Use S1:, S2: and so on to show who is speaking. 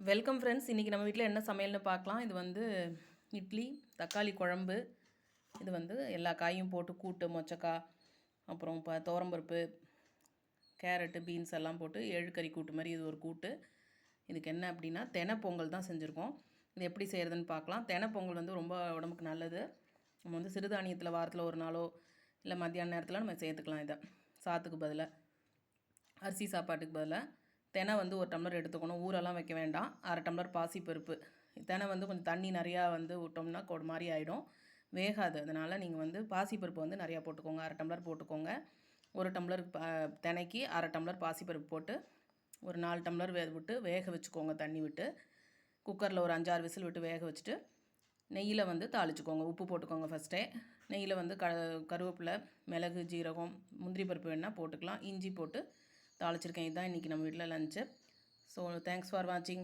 S1: Welcome friends. இன்றைக்கி நம்ம வீட்டில் என்ன சமையல்னு பார்க்கலாம். இது வந்து இட்லி, தக்காளி குழம்பு. இது வந்து எல்லா காயும் போட்டு கூட்டு, மொச்சக்காய், அப்புறம் துவரம்பருப்பு, கேரட்டு, பீன்ஸ் எல்லாம் போட்டு கறி கூட்டு மாதிரி இது ஒரு கூட்டு. இதுக்கு என்ன அப்படின்னா தெனை பொங்கல் தான் செஞ்சுருக்கோம். இது எப்படி செய்கிறதுன்னு பார்க்கலாம். தெனை பொங்கல் வந்து ரொம்ப உடம்புக்கு நல்லது. நம்ம வந்து சிறுதானியத்தில் வாரத்தில் ஒரு நாளோ இல்லை மத்தியான நேரத்தில் நம்ம சேர்த்துக்கலாம். இதை சாத்துக்கு பதிலாக, அரிசி சாப்பாட்டுக்கு பதிலாக தெனை வந்து ஒரு டம்ளர் எடுத்துக்கணும். ஊரெல்லாம் வைக்க வேண்டாம். அரை டம்ளர் பாசிப்பருப்பு. தெனை வந்து கொஞ்சம் தண்ணி நிறையா வந்து விட்டோம்னா ஒரு மாதிரி ஆகிடும், வேகாது. அதனால் நீங்கள் வந்து பாசிப்பருப்பு வந்து நிறையா போட்டுக்கோங்க. அரை டம்ளர் போட்டுக்கோங்க. ஒரு டம்ளர் தெனைக்கு அரை டம்ளர் பாசிப்பருப்பு போட்டு ஒரு 4 டம்ளர் விட்டு வேக வச்சுக்கோங்க. தண்ணி விட்டு குக்கரில் ஒரு 5-6 விசில் விட்டு வேக வச்சுட்டு நெய்யில் வந்து தாளிச்சுக்கோங்க. உப்பு போட்டுக்கோங்க ஃபஸ்ட்டே. நெய்யில் வந்து கருவேப்பிலை, மிளகு, ஜீரகம், முந்திரி பருப்பு வேணால் போட்டுக்கலாம். இஞ்சி போட்டு தாளிச்சிருக்கேன். இதுதான் இன்றைக்கி நம்ம வீட்டில் லஞ்சு. ஸோ தேங்க்ஸ் ஃபார் வாட்சிங்.